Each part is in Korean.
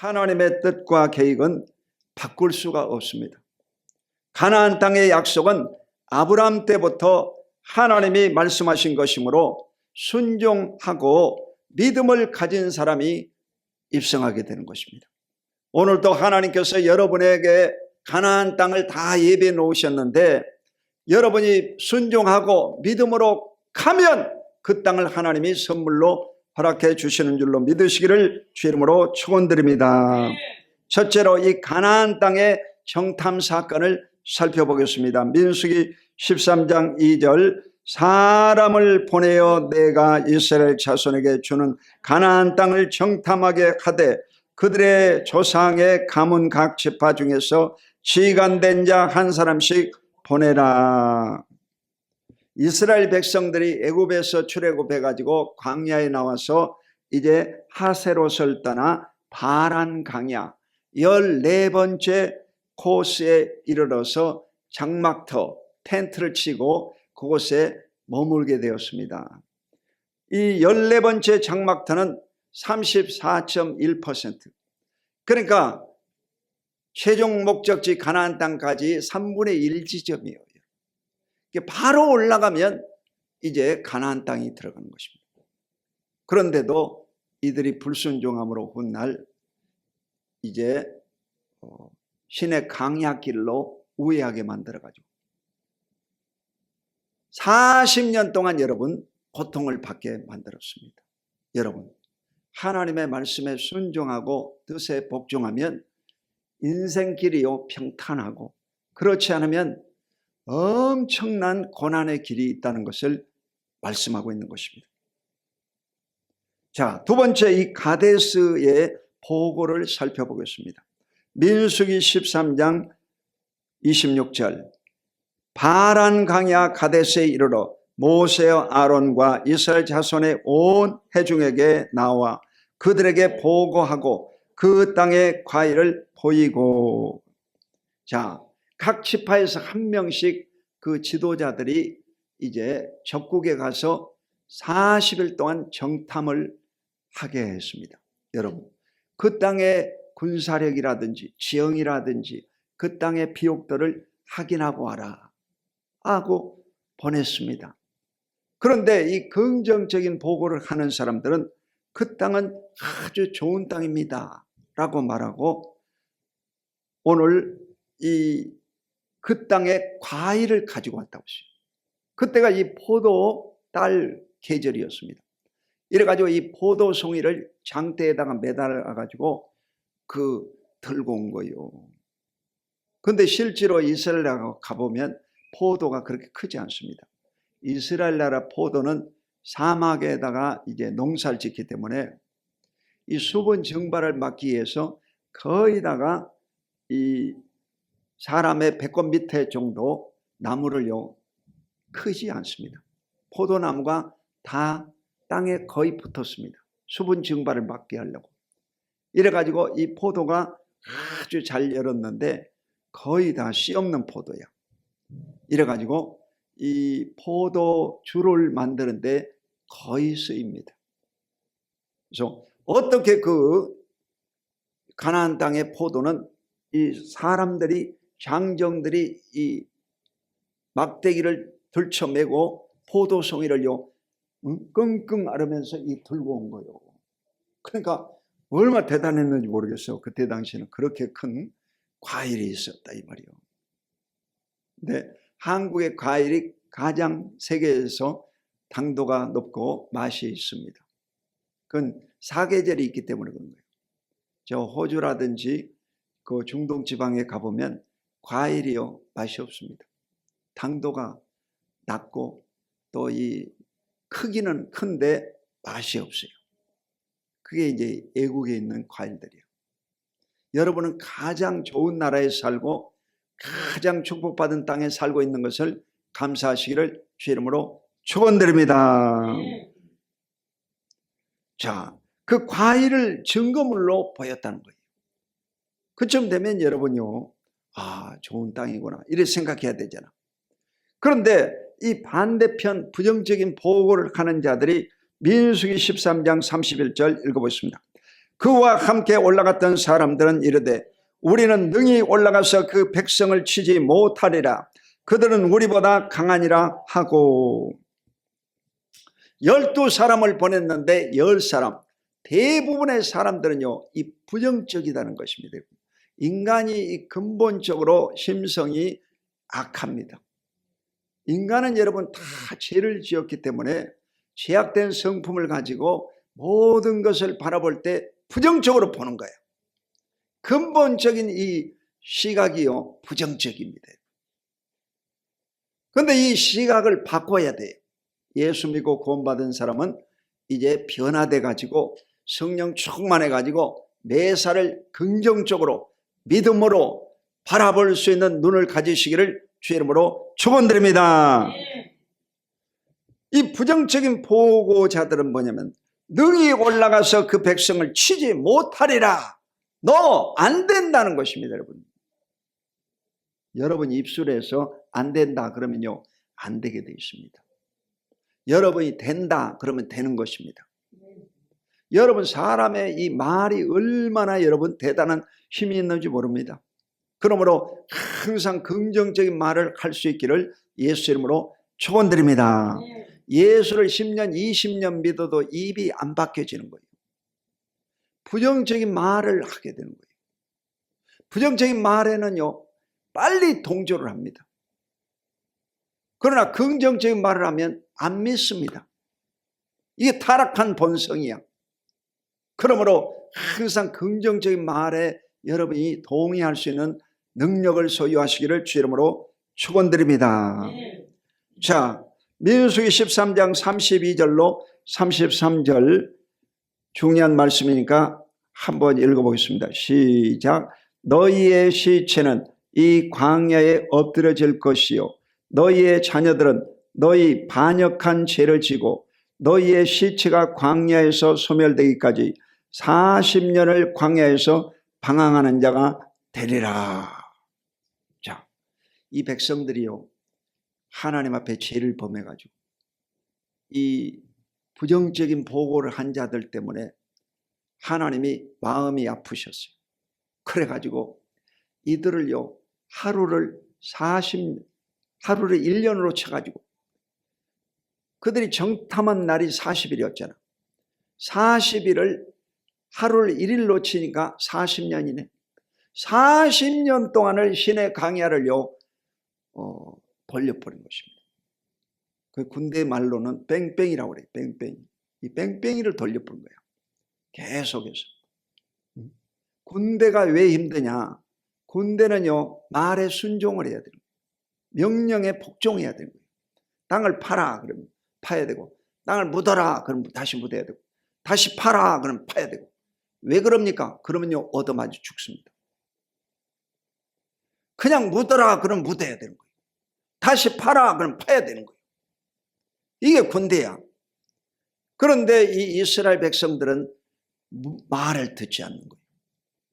하나님의 뜻과 계획은 바꿀 수가 없습니다. 가나안 땅의 약속은 아브라함 때부터 하나님이 말씀하신 것이므로 순종하고 믿음을 가진 사람이 입성하게 되는 것입니다. 오늘도 하나님께서 여러분에게 가나안 땅을 다 예비해 놓으셨는데 여러분이 순종하고 믿음으로 가면 그 땅을 하나님이 선물로 허락해 주시는 줄로 믿으시기를 주 이름으로 축원드립니다. 첫째로 이 가나안 땅의 정탐 사건을 살펴보겠습니다. 민수기 13장 2절 사람을 보내어 내가 이스라엘 자손에게 주는 가나안 땅을 정탐하게 하되 그들의 조상의 가문 각 지파 중에서 지간된 자 한 사람씩 보내라. 이스라엘 백성들이 애굽에서 출애굽해 가지고 광야에 나와서 이제 하세롯을 떠나 바란 강야 14번째 코스에 이르러서 장막터 텐트를 치고 그곳에 머물게 되었습니다. 이 14번째 장막터는 34.1%, 그러니까 최종 목적지 가나안 땅까지 3분의 1 지점이에요. 바로 올라가면 이제 가나안 땅이 들어가는 것입니다. 그런데도 이들이 불순종함으로 훗날 이제 신의 강약길로 우회하게 만들어가지고 40년 동안 여러분 고통을 받게 만들었습니다. 여러분 하나님의 말씀에 순종하고 뜻에 복종하면 인생길이요 평탄하고, 그렇지 않으면 엄청난 고난의 길이 있다는 것을 말씀하고 있는 것입니다. 자, 두 번째 이 가데스의 보고를 살펴보겠습니다. 민수기 13장 26절 바란 강야 가데스에 이르러 모세와 아론과 이스라엘 자손의 온 회중에게 나와 그들에게 보고하고 그 땅의 과일을 보이고. 자, 각 지파에서 한 명씩 그 지도자들이 이제 적국에 가서 40일 동안 정탐을 하게 했습니다. 여러분 그 땅의 군사력이라든지 지형이라든지 그 땅의 비옥들을 확인하고 와라 하고 보냈습니다. 그런데 이 긍정적인 보고를 하는 사람들은 그 땅은 아주 좋은 땅입니다 라고 말하고 오늘 그 땅에 과일을 가지고 왔다고 했어요. 그때가 이 포도 딸 계절이었습니다. 이래가지고 이 포도 송이를 장대에다가 매달아가지고 들고 온 거예요. 근데 실제로 이스라엘 나라 가보면 포도가 그렇게 크지 않습니다. 이스라엘 나라 포도는 사막에다가 이제 농사를 짓기 때문에 이 수분 증발을 막기 위해서 거의다가 이 사람의 배꼽 밑에 정도 나무를요 크지 않습니다. 포도나무가 다 땅에 거의 붙었습니다. 수분 증발을 막게 하려고. 이래가지고 이 포도가 아주 잘 열었는데 거의 다 씨 없는 포도야. 이래가지고 이 포도주를 만드는데 거의 쓰입니다. 그래서 어떻게 그 가나안 땅의 포도는 이 사람들이 장정들이 이 막대기를 들쳐매고 포도송이를요 끙끙 앓으면서 들고 온 거예요. 그러니까 얼마나 대단했는지 모르겠어요. 그때 당시에는 그렇게 큰 과일이 있었다 이 말이에요. 근데 한국의 과일이 가장 세계에서 당도가 높고 맛이 있습니다. 그건 사계절이 있기 때문에 그런 거예요. 저 호주라든지 그 중동 지방에 가보면 과일이요 맛이 없습니다. 당도가 낮고 또 이 크기는 큰데 맛이 없어요. 그게 이제 애국에 있는 과일들이에요. 여러분은 가장 좋은 나라에 살고 가장 축복받은 땅에 살고 있는 것을 감사하시기를 주 이름으로 축원드립니다. 자, 그 과일을 증거물로 보였다는 거예요. 그쯤 되면 여러분요, 아, 좋은 땅이구나 이렇게 생각해야 되잖아. 그런데 이 반대편 부정적인 보고를 하는 자들이 민수기 13장 31절 읽어보겠습니다. 그와 함께 올라갔던 사람들은 이르되 우리는 능히 올라가서 그 백성을 치지 못하리라. 그들은 우리보다 강하니라 하고. 12사람을 보냈는데 10사람, 대부분의 사람들은요, 이 부정적이다는 것입니다. 인간이 근본적으로 심성이 악합니다. 인간은 여러분 다 죄를 지었기 때문에 죄악된 성품을 가지고 모든 것을 바라볼 때 부정적으로 보는 거예요. 근본적인 이 시각이요, 부정적입니다. 그런데 이 시각을 바꿔야 돼요. 예수 믿고 구원받은 사람은 이제 변화돼 가지고 성령 충만해 가지고 매사를 긍정적으로 믿음으로 바라볼 수 있는 눈을 가지시기를 주의 이름으로 축원드립니다. 이 부정적인 보고자들은 뭐냐면 능히 올라가서 그 백성을 치지 못하리라. 너 안 된다는 것입니다. 여러분 입술에서 안 된다 그러면요, 안 되게 되어 있습니다. 여러분이 된다 그러면 되는 것입니다. 여러분 사람의 이 말이 얼마나 여러분 대단한 힘이 있는지 모릅니다. 그러므로 항상 긍정적인 말을 할 수 있기를 예수 이름으로 축원드립니다. 예수를 10년 20년 믿어도 입이 안 바뀌어지는 거예요. 부정적인 말을 하게 되는 거예요. 부정적인 말에는요 빨리 동조를 합니다. 그러나 긍정적인 말을 하면 안 믿습니다. 이게 타락한 본성이야. 그러므로 항상 긍정적인 말에 여러분이 동의할 수 있는 능력을 소유하시기를 주 이름으로 축원드립니다. 자, 민수기 13장 32절로 33절 중요한 말씀이니까 한번 읽어보겠습니다. 시작. 너희의 시체는 이 광야에 엎드려질 것이요 너희의 자녀들은 너희 반역한 죄를 지고 너희의 시체가 광야에서 소멸되기까지 40년을 광야에서 방황하는 자가 되리라. 자, 이 백성들이요 하나님 앞에 죄를 범해가지고 이 부정적인 보고를 한 자들 때문에 하나님이 마음이 아프셨어요. 그래가지고 이들을요 하루를 1년으로 쳐가지고 그들이 정탐한 날이 40일이었잖아. 40일을 하루를 1일로 치니까 40년이네. 40년 동안을 신의 강야를요 돌려버린 것입니다. 그 군대 말로는 뺑뺑이라고 그래요. 뺑뺑이. 이 뺑뺑이를 돌려버린 거예요. 계속해서. 군대가 왜 힘드냐? 군대는요 말에 순종을 해야 되는 거예요. 명령에 복종해야 되는 거예요. 땅을 파라 그러면 파야 되고, 땅을 묻어라 그러면 다시 묻어야 되고, 다시 파라 그러면 파야 되고. 왜 그럽니까? 그러면요 얻어맞아 죽습니다. 그냥 묻어라 그러면 묻어야 되는 거예요. 다시 파라 그러면 파야 되는 거예요. 이게 군대야. 그런데 이 이스라엘 백성들은 말을 듣지 않는 거예요.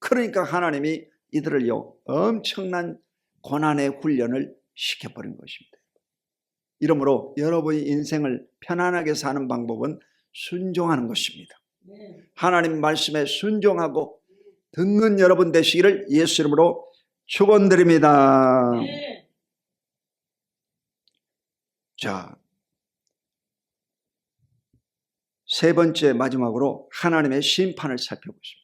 그러니까 하나님이 이들을요 엄청난 고난의 훈련을 시켜버린 것입니다. 이러므로 여러분이 인생을 편안하게 사는 방법은 순종하는 것입니다. 하나님 말씀에 순종하고 듣는 여러분 되시기를 예수 이름으로 축원드립니다. 자, 세 번째 마지막으로 하나님의 심판을 살펴보십니다.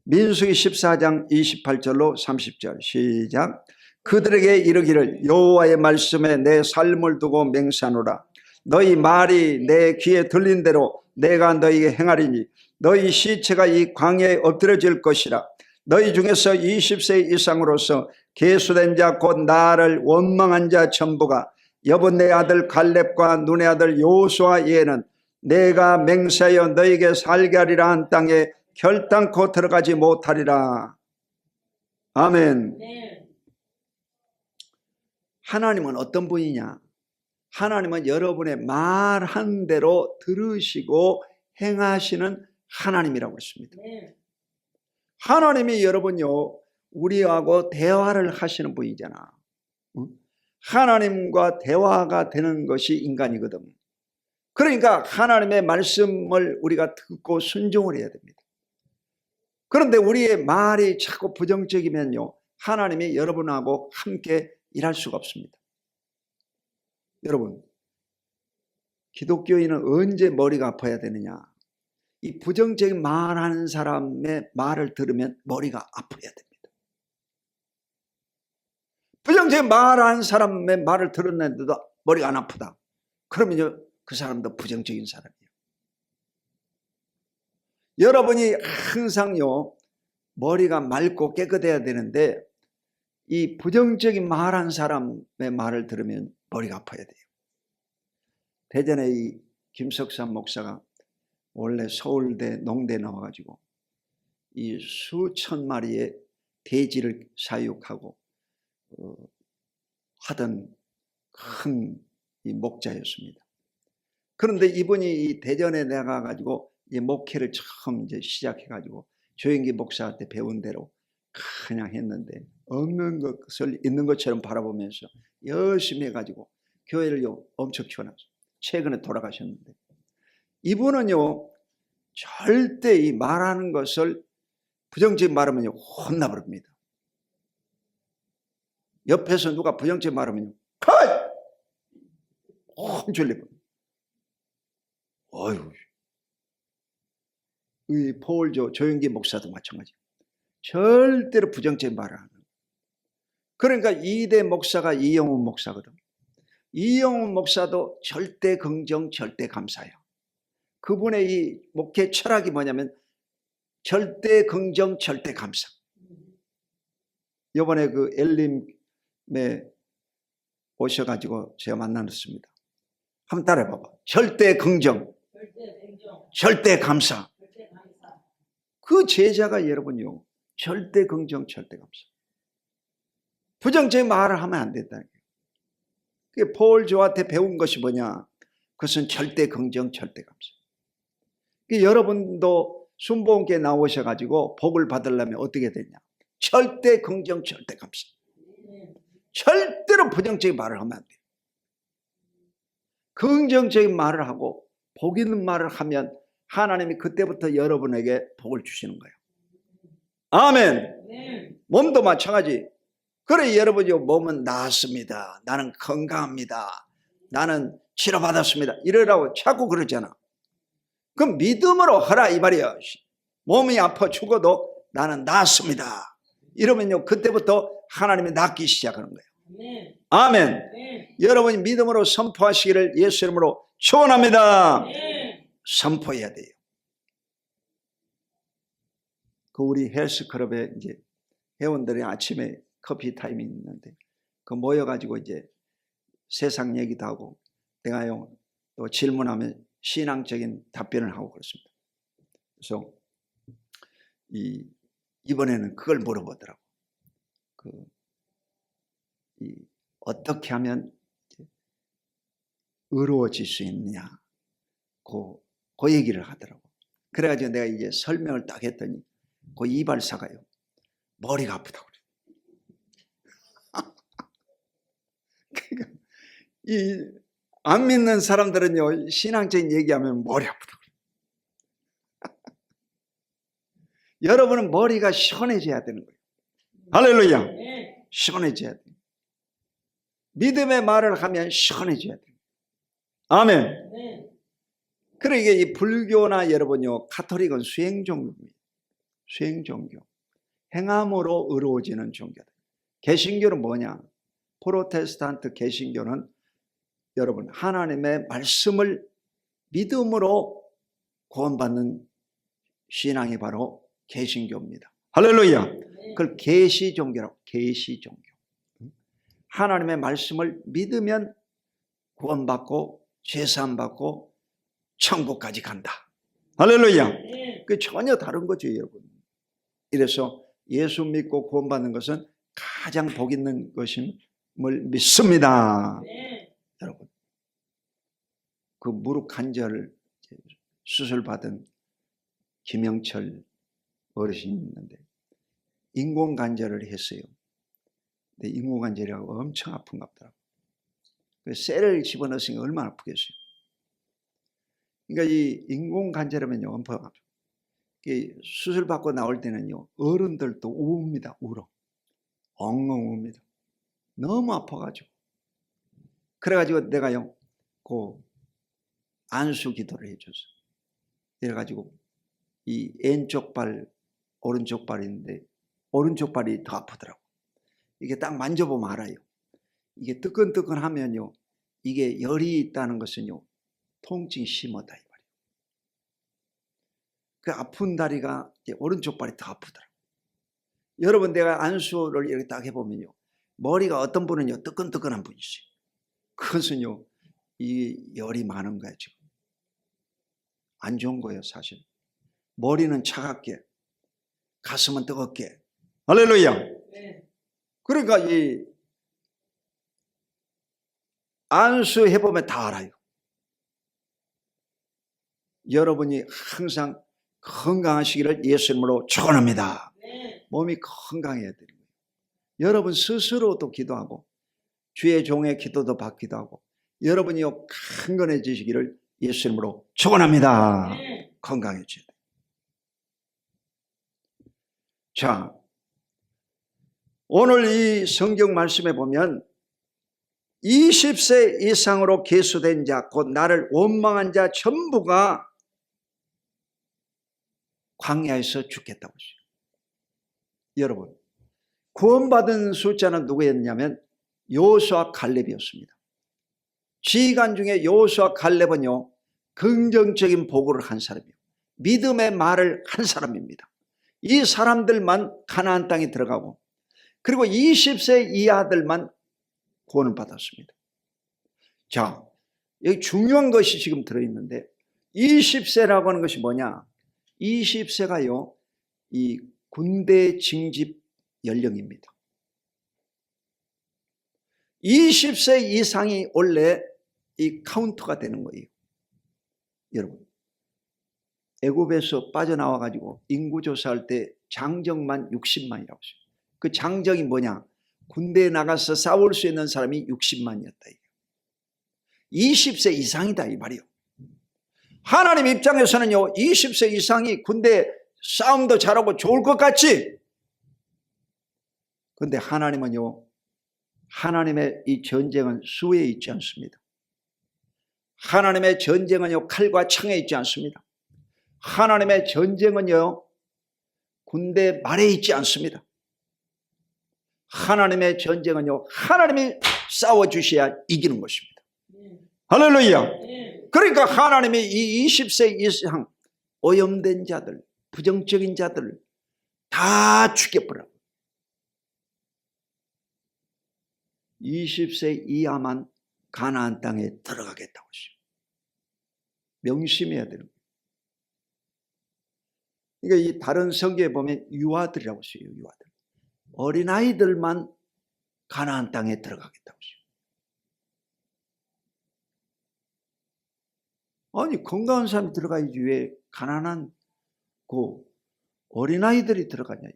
민수기 14장 28절로 30절 시작. 그들에게 이르기를 여호와의 말씀에 내 삶을 두고 맹세하노라. 너희 말이 내 귀에 들린 대로 내가 너희에게 행하리니 너희 시체가 이 광야에 엎드려질 것이라. 너희 중에서 20세 이상으로서 계수된 자 곧 나를 원망한 자 전부가 여분네 아들 갈렙과 눈의 아들 여호수아 예는 내가 맹세하여 너희에게 살게 하리라 한 땅에 결단코 들어가지 못하리라. 아멘. 하나님은 어떤 분이냐? 하나님은 여러분의 말한 대로 들으시고 행하시는 하나님이라고 했습니다. 하나님이 여러분요 우리하고 대화를 하시는 분이잖아. 하나님과 대화가 되는 것이 인간이거든. 그러니까 하나님의 말씀을 우리가 듣고 순종을 해야 됩니다. 그런데 우리의 말이 자꾸 부정적이면요, 하나님이 여러분하고 함께 일할 수가 없습니다. 여러분, 기독교인은 언제 머리가 아파야 되느냐? 이 부정적인 말하는 사람의 말을 들으면 머리가 아파야 됩니다. 부정적인 말하는 사람의 말을 들었는데도 머리가 안 아프다. 그러면요, 그 사람도 부정적인 사람이에요. 여러분이 항상요, 머리가 맑고 깨끗해야 되는데 이 부정적인 말하는 사람의 말을 들으면 머리가 아파야 돼요. 대전에 이 김석삼 목사가 원래 서울대 농대 나와가지고 이 수천 마리의 돼지를 사육하고 하던 큰 이 목자였습니다. 그런데 이분이 이 대전에 나가가지고 이 목회를 처음 이제 시작해가지고 조영기 목사한테 배운 대로 그냥 했는데 없는 것을 있는 것처럼 바라보면서 열심히 해가지고 교회를 엄청 키워놨어요. 최근에 돌아가셨는데 이분은요, 절대 이 말하는 것을 부정적인 말하면요 혼나버립니다. 옆에서 누가 부정적인 말하면요 혼쭐내버립니다. 어휴, 이 조영기 목사도 마찬가지. 절대로 부정적인 말을 하는. 그러니까 2대 목사가 이영훈 목사거든. 이영훈 목사도 절대 긍정, 절대 감사예요. 그분의 이 목회 철학이 뭐냐면 절대 긍정, 절대 감사. 이번에 그 엘림에 오셔가지고 제가 만났습니다. 한번 따라해봐봐. 절대 긍정, 절대 감사. 그 제자가 여러분요, 절대 긍정, 절대 감사. 부정적인 말을 하면 안 된다. 그게 폴 조한테 배운 것이 뭐냐? 그것은 절대 긍정, 절대 감사. 여러분도 순복음교회 나오셔가지고 복을 받으려면 어떻게 되냐? 절대 긍정, 절대 감사. 절대로 부정적인 말을 하면 안 돼요. 긍정적인 말을 하고 복 있는 말을 하면 하나님이 그때부터 여러분에게 복을 주시는 거예요. 아멘. 몸도 마찬가지. 그래, 여러분이 몸은 나았습니다. 나는 건강합니다. 나는 치료받았습니다. 이러라고 자꾸 그러잖아. 그럼 믿음으로 하라 이 말이야. 몸이 아파 죽어도 나는 나았습니다. 이러면요, 그때부터 하나님이 낫기 시작하는 거예요. 아멘. 여러분이 믿음으로 선포하시기를 예수 이름으로 축원합니다. 선포해야 돼요. 그 우리 헬스클럽에 이제 회원들이 아침에 커피 타임이 있는데 그 모여가지고 이제 세상 얘기도 하고 내가요 또 질문하면 신앙적인 답변을 하고 그렇습니다. 그래서 이번에는 그걸 물어보더라고. 어떻게 하면 의로워질 수 있느냐, 그 얘기를 하더라고. 그래가지고 내가 이제 설명을 딱 했더니 그 이발사가요, 머리가 아프다고 그래요. 그러니까 안 믿는 사람들은요, 신앙적인 얘기하면 머리 아프다고 그래요. 여러분은 머리가 시원해져야 되는 거예요. 할렐루야. 시원해져야 돼요. 믿음의 말을 하면 시원해져야 돼요. 아멘. 그러니까 이 불교나 여러분요, 가톨릭은 수행종교입니다. 수행종교. 행함으로 의로워지는 종교다. 개신교는 뭐냐? 프로테스탄트 개신교는 여러분 하나님의 말씀을 믿음으로 구원받는 신앙이 바로 개신교입니다. 할렐루야. 그걸 계시종교라고. 계시종교. 하나님의 말씀을 믿으면 구원받고 죄사함받고 천국까지 간다. 할렐루야. 그 전혀 다른 거죠, 여러분. 이래서 예수 믿고 구원받는 것은 가장 복 있는 것임을 믿습니다. 여러분, 그 무릎 관절 수술 받은 김영철 어르신이 있는데 인공 관절을 했어요. 근데 인공 관절이라고 엄청 아픈가 보더라고요. 쇠를 집어넣으니까 얼마나 아프겠어요. 그러니까 이 인공 관절하면요, 엄청 아프죠. 수술 받고 나올 때는요, 어른들도 웁니다. 울어. 엉엉 웁니다. 너무 아파가지고. 그래가지고 내가요, 그 안수 기도를 해줬어. 이래가지고 이 왼쪽 발, 오른쪽 발인데 오른쪽 발이 더 아프더라고. 이게 딱 만져보면 알아요. 이게 뜨끈뜨끈하면요, 이게 열이 있다는 것은요, 통증이 심하다 이 말이에요. 그 아픈 다리가 오른쪽 발이 더 아프더라고. 여러분, 내가 안수를 이렇게 딱 해보면요, 머리가 어떤 분은요 뜨끈뜨끈한 분이 있어요. 그것은요 이 열이 많은 거예요. 지금 안 좋은 거예요. 사실 머리는 차갑게, 가슴은 뜨겁게. 할렐루야. 그러니까 이 안수 해보면 다 알아요. 여러분이 항상 건강하시기를 예수 이름으로 축원합니다. 몸이 건강해야 되는 거예요. 여러분 스스로도 기도하고 주의 종의 기도도 받기도 하고, 여러분이 강건해지시기를 예수 이름으로 축원합니다. 건강해져야 돼요. 자, 오늘 이 성경 말씀에 보면 20세 이상으로 계수된 자, 곧 나를 원망한 자 전부가 광야에서 죽겠다고 했어요. 여러분, 구원받은 숫자는 누구였냐면 여호수아 갈렙이었습니다. 지휘관 중에 여호수아 갈렙은요, 긍정적인 보고를 한 사람이에요. 믿음의 말을 한 사람입니다. 이 사람들만 가나안 땅에 들어가고, 그리고 20세 이하들만 구원을 받았습니다. 자, 여기 중요한 것이 지금 들어있는데, 20세라고 하는 것이 뭐냐? 20세가요 이 군대 징집 연령입니다. 20세 이상이 원래 이 카운트가 되는 거예요. 여러분, 애굽에서 빠져나와 가지고 인구 조사할 때 장정만 60만이라고 했어요. 그 장정이 뭐냐? 군대에 나가서 싸울 수 있는 사람이 60만이었다. 20세 이상이다 이 말이요. 하나님 입장에서는요, 20세 이상이 군대 싸움도 잘하고 좋을 것 같지? 그런데 하나님은요, 하나님의 이 전쟁은 수에 있지 않습니다. 하나님의 전쟁은요, 칼과 창에 있지 않습니다. 하나님의 전쟁은요, 군대 말에 있지 않습니다. 하나님의 전쟁은요, 하나님이 싸워주셔야 이기는 것입니다. 할렐루야. 그러니까 하나님이 이 20세 이상 오염된 자들, 부정적인 자들을 다 죽여버려. 20세 이하만 가나안 땅에 들어가겠다고 했어요. 명심해야 되는 거예요. 그러니까 이 다른 성경에 보면 유아들이라고 했어요. 유아들. 어린아이들만 가나안 땅에 들어가겠다고 했어요. 아니, 건강한 사람이 들어가야지 왜 가난한 그 어린아이들이 들어가냐.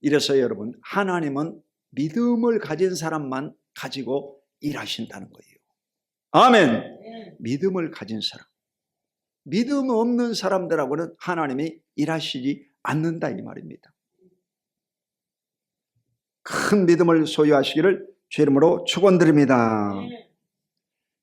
이래서 여러분, 하나님은 믿음을 가진 사람만 가지고 일하신다는 거예요. 아멘. 믿음을 가진 사람. 믿음 없는 사람들하고는 하나님이 일하시지 않는다 이 말입니다. 큰 믿음을 소유하시기를 주 이름으로 축원드립니다.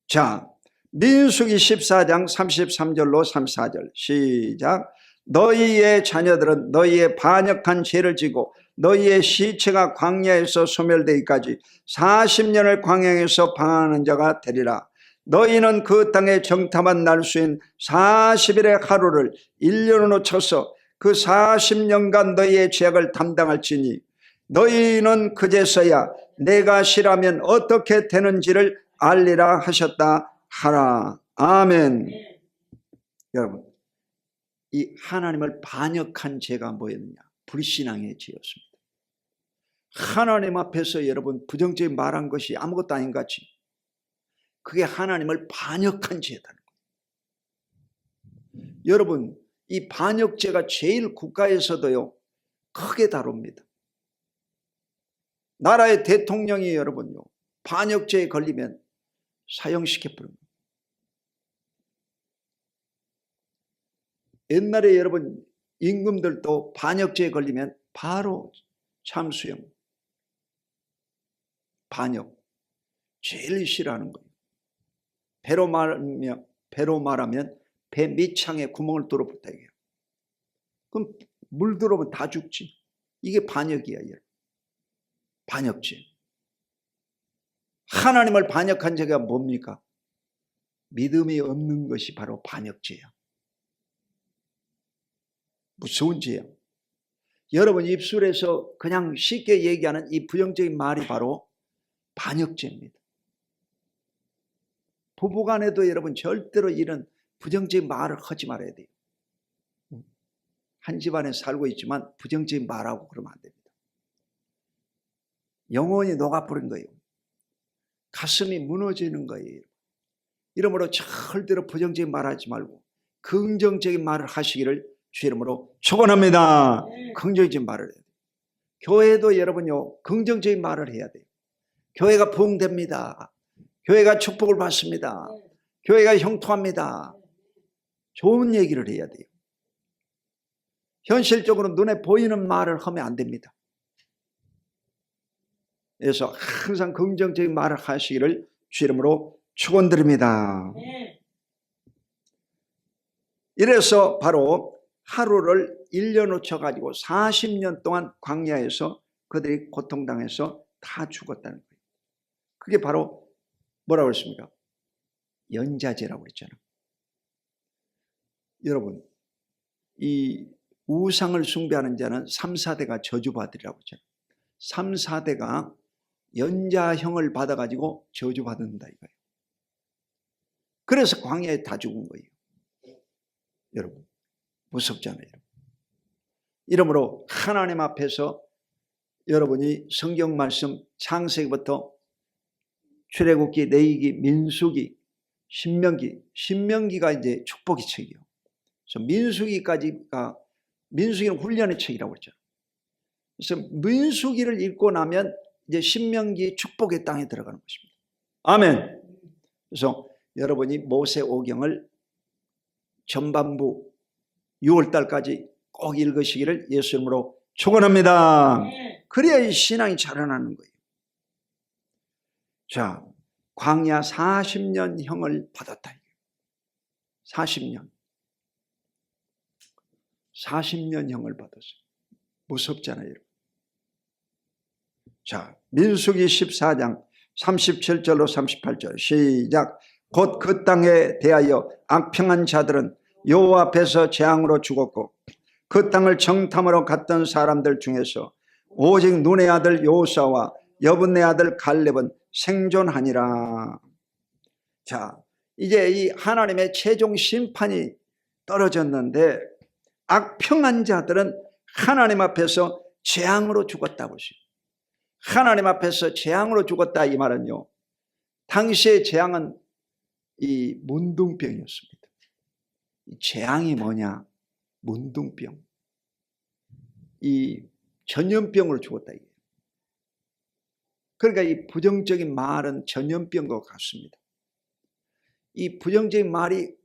자, 민수기 14장 33절로 34절 시작. 너희의 자녀들은 너희의 반역한 죄를 지고 너희의 시체가 광야에서 소멸되기까지 40년을 광야에서 방황하는 자가 되리라. 너희는 그 땅에 정탐한 날수인 40일의 하루를 1년으로 쳐서 그 40년간 너희의 죄악을 담당할지니 너희는 그제서야 내가 싫으면 어떻게 되는지를 알리라 하셨다 하라. 아멘. 여러분, 이 하나님을 반역한 죄가 뭐였느냐? 불신앙의 죄였습니다. 하나님 앞에서 여러분 부정적인 말한 것이 아무것도 아닌 것 같이, 그게 하나님을 반역한 죄다는 거예요. 여러분, 이 반역죄가 제일 국가에서도요 크게 다룹니다. 나라의 대통령이 여러분요 반역죄에 걸리면 사형시켜버립니다. 옛날에 여러분 임금들도 반역죄에 걸리면 바로 참수형, 반역, 제일 싫어하는 거예요. 배로 말하면 배 밑창에 구멍을 뚫어붙다 이게요. 그럼 물 들어오면 다 죽지. 이게 반역이야. 반역죄. 하나님을 반역한 죄가 뭡니까? 믿음이 없는 것이 바로 반역죄야. 무서운 죄야. 여러분 입술에서 그냥 쉽게 얘기하는 이 부정적인 말이 바로 반역죄입니다. 부부간에도 여러분 절대로 이런 부정적인 말을 하지 말아야 돼요. 한 집안에 살고 있지만 부정적인 말하고 그러면 안 됩니다. 영혼이 녹아버린 거예요. 가슴이 무너지는 거예요. 이러므로 절대로 부정적인 말하지 말고 긍정적인 말을 하시기를 주 이름으로 축원합니다. 긍정적인 말을 해야 돼요. 교회도 여러분요 긍정적인 말을 해야 돼요. 교회가 부흥됩니다. 교회가 축복을 받습니다. 교회가 형통합니다. 좋은 얘기를 해야 돼요. 현실적으로 눈에 보이는 말을 하면 안 됩니다. 그래서 항상 긍정적인 말을 하시기를 주 이름으로 축원드립니다. 이래서 바로 하루를 1년으로 쳐가지고 40년 동안 광야에서 그들이 고통당해서 다 죽었다는 거예요. 그게 바로 뭐라고 했습니까? 연자제라고 했잖아요. 여러분 이 우상을 숭배하는 자는 3, 4대가 저주받으리라고 했잖아요. 3, 4대가 연자형을 받아가지고 저주받는다 이거예요. 그래서 광야에 다 죽은 거예요. 여러분 무섭잖아요. 이러므로 하나님 앞에서 여러분이 성경 말씀 창세기부터 출애굽기, 레위기, 민수기, 신명기가 이제 축복의 책이에요. 그래서 민수기까지가 민수기는 훈련의 책이라고 했죠. 그래서 민수기를 읽고 나면 이제 신명기 축복의 땅에 들어가는 것입니다. 아멘. 그래서 여러분이 모세오경을 전반부 6월달까지 꼭 읽으시기를 예수 이름으로 축원합니다. 그래야 이 신앙이 자라나는 거예요. 자, 광야 40년형을 받았다. 40년형을 받았어요. 무섭잖아요. 자, 민수기 14장 37절로 38절 시작. 곧 그 땅에 대하여 악평한 자들은 여호와 앞에서 재앙으로 죽었고 그 땅을 정탐으로 갔던 사람들 중에서 오직 눈의 아들 여호수아와 여분의 아들 갈렙은 생존하니라. 자, 이제 이 하나님의 최종 심판이 떨어졌는데 악평한 자들은 하나님 앞에서 재앙으로 죽었다고 했어요. 하나님 앞에서 재앙으로 죽었다 이 말은요, 당시의 재앙은 이 문둥병이었습니다. 이 재앙이 뭐냐? 문둥병. 이 전염병으로 죽었다 이게. 그러니까 이 부정적인 말은 전염병과 같습니다. 이 부정적인 말이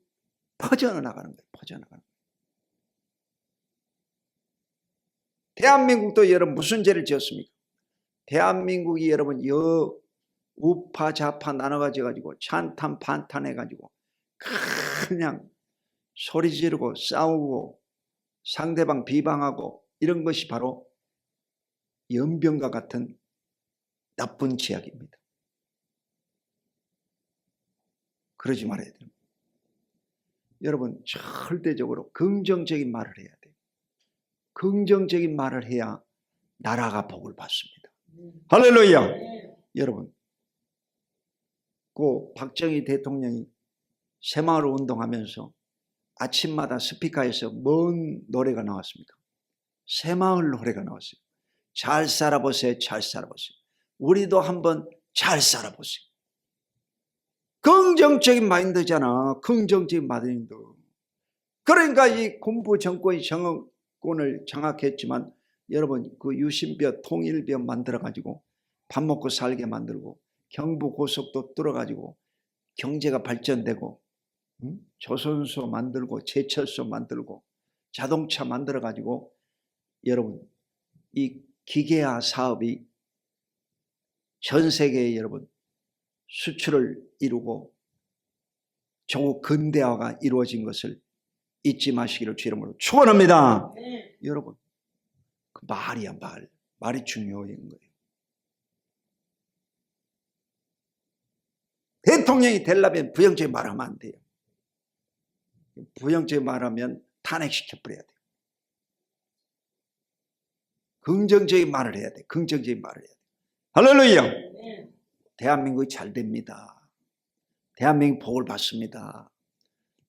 퍼져나가는 거예요. 퍼져나가는 거예요. 대한민국도 여러분 무슨 죄를 지었습니까? 대한민국이 여러분 우파 좌파 나눠가지고 찬탄 반탄해가지고 그냥 소리 지르고 싸우고 상대방 비방하고 이런 것이 바로 연병과 같은 나쁜 죄악입니다. 그러지 말아야 됩니다. 여러분 절대적으로 긍정적인 말을 해야 돼요. 긍정적인 말을 해야 나라가 복을 받습니다. 할렐루야. 여러분 그 박정희 대통령이 새마을 운동하면서 아침마다 스피커에서 뭔 노래가 나왔습니까? 새마을 노래가 나왔어요. 잘 살아보세요. 잘 살아보세요. 우리도 한번 잘 살아보세요. 긍정적인 마인드잖아. 긍정적인 마인드. 그러니까 이 군부 정권이 정권을 장악했지만 여러분 그 유신비어 통일비어 만들어가지고 밥 먹고 살게 만들고 경부고속도 뚫어가지고 경제가 발전되고 조선소 만들고 제철소 만들고 자동차 만들어 가지고 여러분 이 기계화 사업이 전 세계에 여러분 수출을 이루고 조국 근대화가 이루어진 것을 잊지 마시기를 주 이름으로 축원합니다. 여러분 그 말이야 말이 중요한 거예요. 대통령이 되려면 부정적인 말하면 안 돼요. 부정적인 말하면 탄핵시켜버려야 돼요. 긍정적인 말을 해야 돼. 긍정적인 말을 해야 돼. 할렐루야. 대한민국이 잘 됩니다. 대한민국이 복을 받습니다.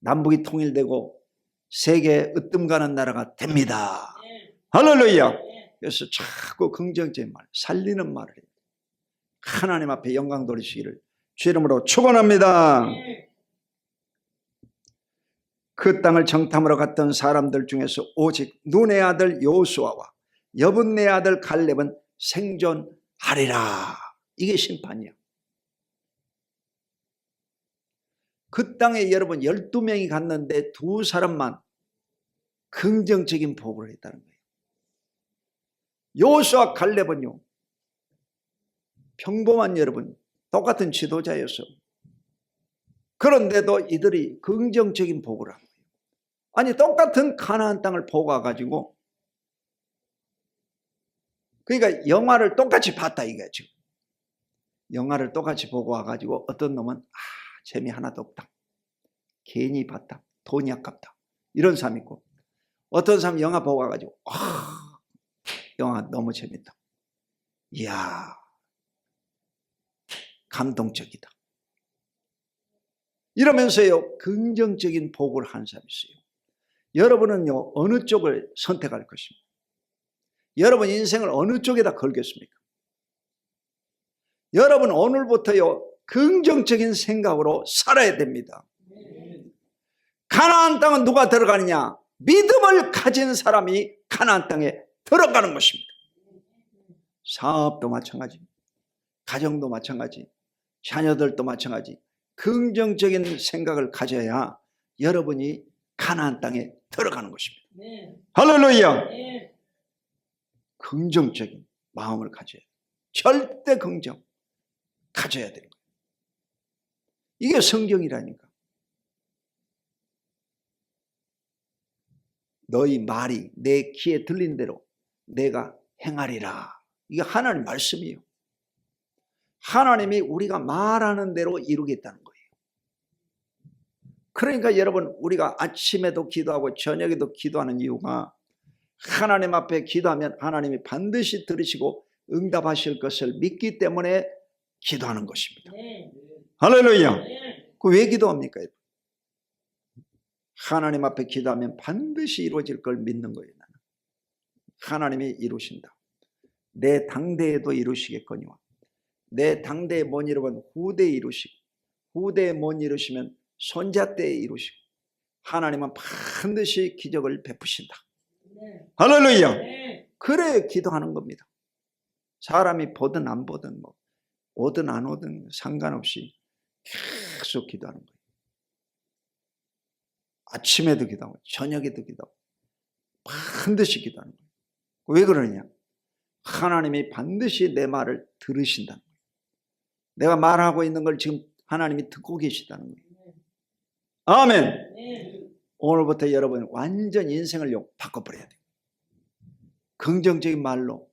남북이 통일되고 세계에 으뜸가는 나라가 됩니다. 할렐루야. 그래서 자꾸 긍정적인 말, 살리는 말을 해요. 하나님 앞에 영광 돌리시기를 주 이름으로 축원합니다. 그 땅을 정탐하러 갔던 사람들 중에서 오직 눈의 아들 여호수아와 여분네 아들 갈렙은 생존하리라. 이게 심판이야. 그 땅에 여러분 12명이 갔는데 2사람만 긍정적인 보고를 했다는 거예요. 여호수아 갈렙은요 평범한 여러분 똑같은 지도자였어. 그런데도 이들이 긍정적인 보고를 한 거예요. 아니 똑같은 가나안 땅을 보고 와가지고 그러니까 영화를 똑같이 봤다 이거야. 지금 영화를 똑같이 보고 와가지고 어떤 놈은 재미 하나도 없다, 괜히 봤다, 돈이 아깝다 이런 사람 있고, 어떤 사람 영화 보고 와가지고 영화 너무 재밌다, 이야 감동적이다 이러면서요 긍정적인 보고를 하는 사람이 있어요. 여러분은요 어느 쪽을 선택할 것입니까? 여러분 인생을 어느 쪽에다 걸겠습니까? 여러분 오늘부터요 긍정적인 생각으로 살아야 됩니다. 가나안 땅은 누가 들어가느냐? 믿음을 가진 사람이 가나안 땅에 들어가는 것입니다. 사업도 마찬가지, 가정도 마찬가지, 자녀들도 마찬가지. 긍정적인 생각을 가져야 여러분이 가나안 땅에 들어가는 것입니다. 할렐루야. 긍정적인 마음을 가져야 돼요. 절대 긍정 가져야 되는 거예요. 이게 성경이라니까. 너희 말이 내 귀에 들린 대로 내가 행하리라. 이게 하나님 말씀이에요. 하나님이 우리가 말하는 대로 이루겠다는 거예요. 그러니까 여러분 우리가 아침에도 기도하고 저녁에도 기도하는 이유가 하나님 앞에 기도하면 하나님이 반드시 들으시고 응답하실 것을 믿기 때문에 기도하는 것입니다. 할렐루야. 그 왜 기도합니까? 하나님 앞에 기도하면 반드시 이루어질 걸 믿는 거예요. 나는. 하나님이 이루신다. 내 당대에도 이루시겠거니와 내 당대에 못 이루면 후대에 이루시고 후대에 못 이루시면 손자 때에 이루시고 하나님은 반드시 기적을 베푸신다. 할렐루야. 그래 기도하는 겁니다. 사람이 보든 안 보든 뭐 오든 안 오든 상관없이 계속 기도하는 거예요. 아침에도 기도하고 저녁에도 기도하고 반드시 기도하는 거예요. 왜 그러냐? 하나님이 반드시 내 말을 들으신다는 거예요. 내가 말하고 있는 걸 지금 하나님이 듣고 계시다는 거예요. 아멘. 오늘부터 여러분 완전 인생을 바꿔버려야 돼요. 긍정적인 말로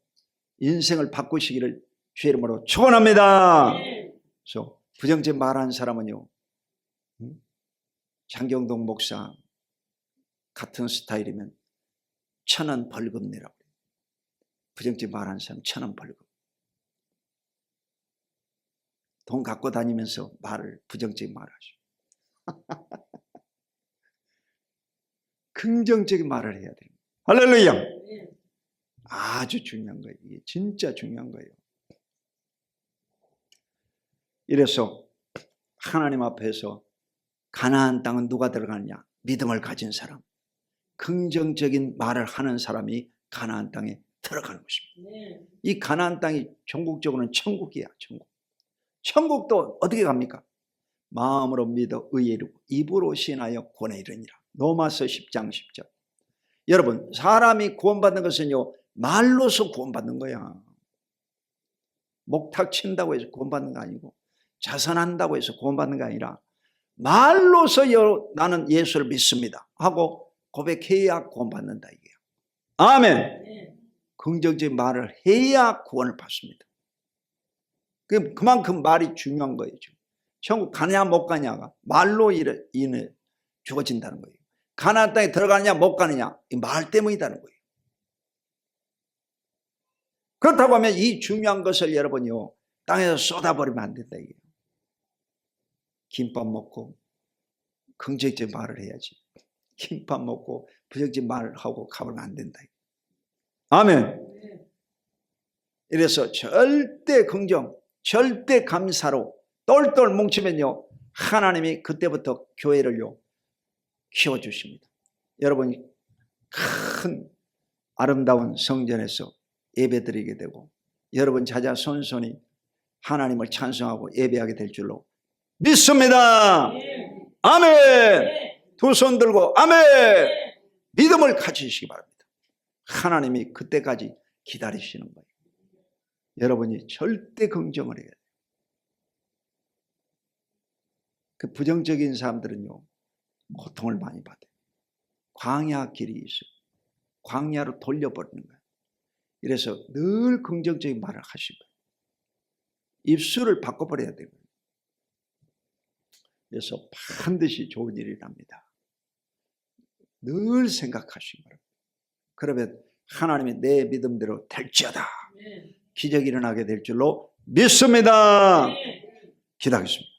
인생을 바꾸시기를 주의 이름으로 축원합니다. 그래서 부정적인 말하는 사람은요 장경동 목사 같은 스타일이면 1,000원 벌금 내라고 그래요. 부정적인 말하는 사람 1,000원 벌금. 돈 갖고 다니면서 부정적인 말을 하죠. 긍정적인 말을 해야 돼요. 할렐루야. 아주 중요한 거예요. 이게 진짜 중요한 거예요. 이래서 하나님 앞에서 가나안 땅은 누가 들어가느냐? 믿음을 가진 사람, 긍정적인 말을 하는 사람이 가나안 땅에 들어가는 것입니다. 이 가나안 땅이 전국적으로는 천국이야. 천국도 어떻게 갑니까? 마음으로 믿어 의에 이르고 입으로 신하여 권에 이르니라. 로마서 10장 10절. 여러분, 사람이 구원받는 것은요, 말로서 구원받는 거야. 목탁 친다고 해서 구원받는 거 아니고, 자선한다고 해서 구원받는 게 아니라 말로서 나는 예수를 믿습니다 하고 고백해야 구원받는다 이게요. 아멘. 긍정적인 말을 해야 구원을 받습니다. 그만큼 말이 중요한 거예요. 천국 가느냐 못 가냐가 말로 인해 주어진다는 거예요. 가나안 땅에 들어가느냐 못 가느냐 이 말 때문이라는 거예요. 그렇다고 하면 이 중요한 것을 여러분요 땅에서 쏟아버리면 안 된다 이게요. 김밥 먹고 긍정적인 말을 해야지. 김밥 먹고 부정적인 말을 하고 가면 안 된다. 아멘. 이래서 절대 긍정, 절대 감사로 똘똘 뭉치면요 하나님이 그때부터 교회를요 키워주십니다. 여러분이 큰 아름다운 성전에서 예배드리게 되고 여러분 자자 손손이 하나님을 찬송하고 예배하게 될 줄로 믿습니다. 아멘. 두 손 들고 아멘. 믿음을 가지시기 바랍니다. 하나님이 그때까지 기다리시는 거예요. 여러분이 절대 긍정을 해야 돼요. 그 부정적인 사람들은요 고통을 많이 받아요. 광야 길이 있어요. 광야로 돌려버리는 거예요. 이래서 늘 긍정적인 말을 하시고 입술을 바꿔버려야 되고요. 그래서 반드시 좋은 일이 납니다. 늘 생각하시기 바랍니다. 그러면 하나님이 내 믿음대로 될지어다. 기적이 일어나게 될 줄로 믿습니다. 기도하겠습니다.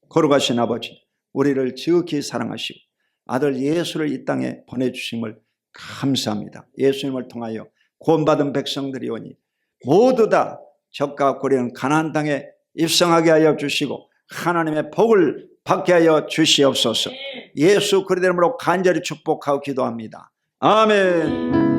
거룩하신 아버지, 우리를 지극히 사랑하시고 아들 예수를 이 땅에 보내주심을 감사합니다. 예수님을 통하여 구원받은 백성들이 오니 모두 다 적과 고려는 가나안 땅에 입성하게 하여 주시고 하나님의 복을 받게 하여 주시옵소서. 예수 그리스도 이름으로 간절히 축복하고 기도합니다. 아멘.